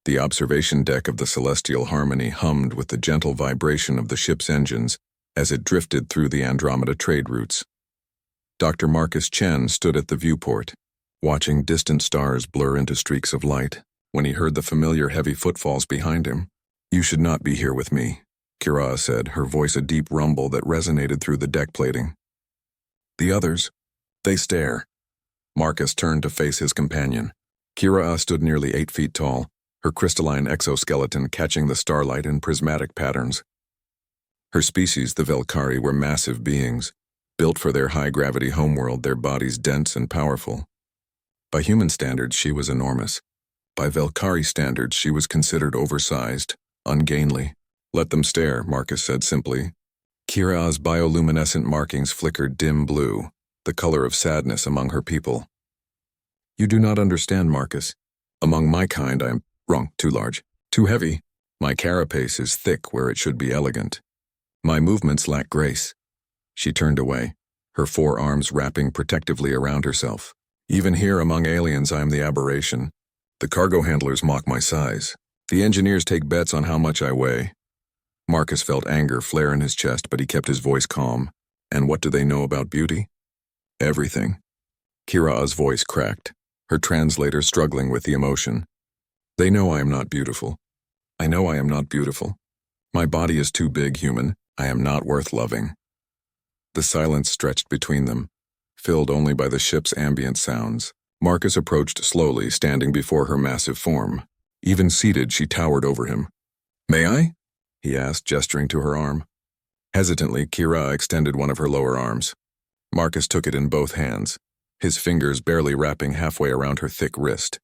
The observation deck of the Celestial Harmony hummed with the gentle vibration of the ship's engines as it drifted through the Andromeda trade routes. Dr. Marcus Chen stood at the viewport, watching distant stars blur into streaks of light, when he heard the familiar heavy footfalls behind him. "You should not be here with me," Kira said, her voice a deep rumble that resonated through the deck plating. "The others, they stare." Marcus turned to face his companion. Kira stood nearly 8 feet tall, her crystalline exoskeleton catching the starlight in prismatic patterns. Her species, the Velkari, were massive beings, built for their high-gravity homeworld, their bodies dense and powerful. By human standards, she was enormous. By Velkari standards, she was considered oversized, ungainly. "Let them stare," Marcus said simply. Kira's bioluminescent markings flickered dim blue, the color of sadness among her people. "You do not understand, Marcus. Among my kind, I am wrong, too large, too heavy. My carapace is thick where it should be elegant. My movements lack grace." She turned away, her forearms wrapping protectively around herself. "Even here among aliens, I am the aberration. The cargo handlers mock my size. The engineers take bets on how much I weigh." Marcus felt anger flare in his chest, but he kept his voice calm. "And what do they know about beauty?" "Everything." Kira's voice cracked, her translator struggling with the emotion. "They know I am not beautiful. I know I am not beautiful. My body is too big, human. I am not worth loving." The silence stretched between them, filled only by the ship's ambient sounds. Marcus approached slowly, standing before her massive form. Even seated, she towered over him. "May I?" he asked, gesturing to her arm. Hesitantly, Kira extended one of her lower arms. Marcus took it in both hands, his fingers barely wrapping halfway around her thick wrist.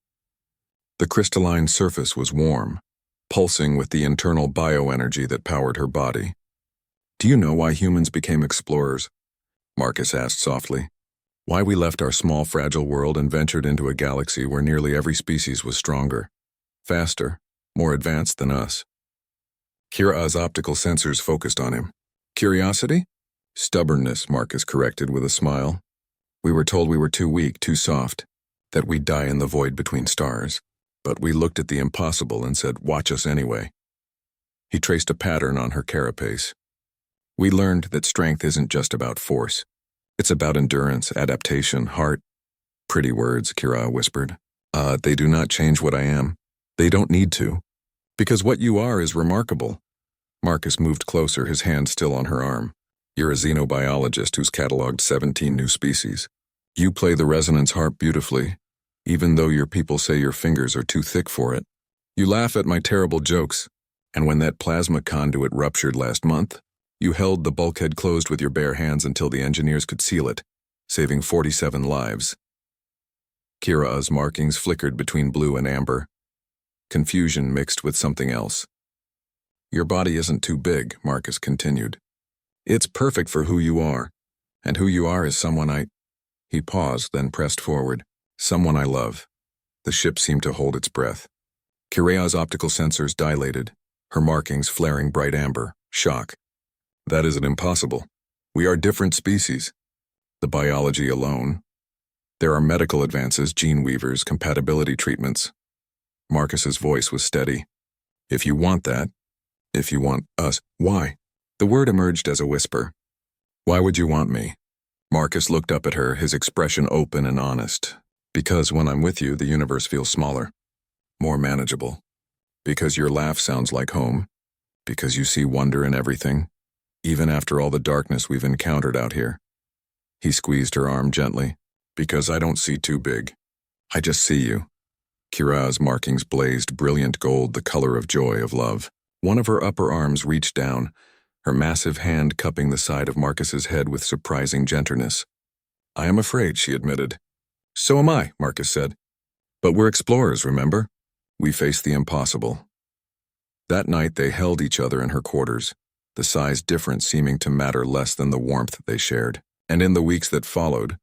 The crystalline surface was warm, pulsing with the internal bioenergy that powered her body. "Do you know why humans became explorers?" Marcus asked softly. "Why we left our small, fragile world and ventured into a galaxy where nearly every species was stronger, faster, more advanced than us?" Kira's optical sensors focused on him. "Curiosity?" "Stubbornness," Marcus corrected with a smile. "We were told we were too weak, too soft, that we'd die in the void between stars. But we looked at the impossible and said, 'Watch us anyway.'" He traced a pattern on her carapace. "We learned that strength isn't just about force. It's about endurance, adaptation, heart." "Pretty words," Kira whispered. They do not change what I am. They don't need to. Because what you are is remarkable." Marcus moved closer, his hand still on her arm. "You're a xenobiologist who's cataloged 17 new species. You play the resonance harp beautifully, even though your people say your fingers are too thick for it. You laugh at my terrible jokes, and when that plasma conduit ruptured last month, you held the bulkhead closed with your bare hands until the engineers could seal it, saving 47 lives." Kira's markings flickered between blue and amber. Confusion mixed with something else. "Your body isn't too big," Marcus continued. "It's perfect for who you are, and who you are is someone I—" He paused, then pressed forward. "Someone I love." The ship seemed to hold its breath. Kira's optical sensors dilated, her markings flaring bright amber. Shock. "That isn't impossible. We are different species. The biology alone. There are medical advances, gene weavers, compatibility treatments." Marcus's voice was steady. "If you want that, if you want us, why?" The word emerged as a whisper. "Why would you want me?" Marcus looked up at her, his expression open and honest. "Because when I'm with you, the universe feels smaller, more manageable. Because your laugh sounds like home. Because you see wonder in everything, even after all the darkness we've encountered out here." He squeezed her arm gently. "Because I don't see too big. I just see you." Kira's markings blazed brilliant gold, the color of joy, of love. One of her upper arms reached down, her massive hand cupping the side of Marcus's head with surprising gentleness. "I am afraid," she admitted. "So am I," Marcus said. "But we're explorers, remember? We face the impossible." That night they held each other in her quarters, the size difference seeming to matter less than the warmth they shared. And in the weeks that followed,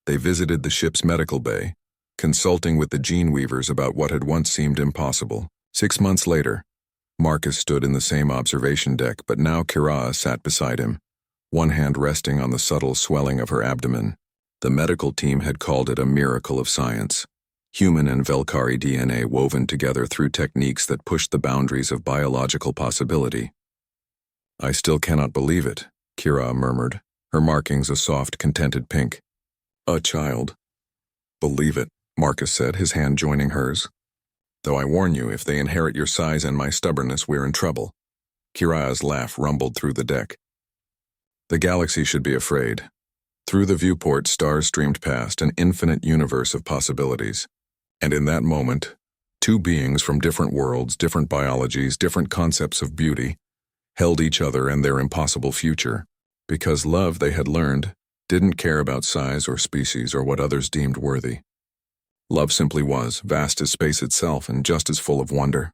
they visited the ship's medical bay, consulting with the gene weavers about what had once seemed impossible. 6 months later, Marcus stood in the same observation deck, but now Kira sat beside him, one hand resting on the subtle swelling of her abdomen. The medical team had called it a miracle of science. human and Velkari DNA woven together through techniques that pushed the boundaries of biological possibility. I still cannot believe it, Kira murmured, her markings a soft, contented pink. A child. Believe it, Marcus said, his hand joining hers. Though I warn you, if they inherit your size and my stubbornness, we're in trouble. Kira's laugh rumbled through the deck. The galaxy should be afraid. Through the viewport, stars streamed past, an infinite universe of possibilities. And in that moment, two beings from different worlds, different biologies, different concepts of beauty, held each other and their impossible future, because love, they had learned, didn't care about size or species or what others deemed worthy. Love simply was, vast as space itself and just as full of wonder.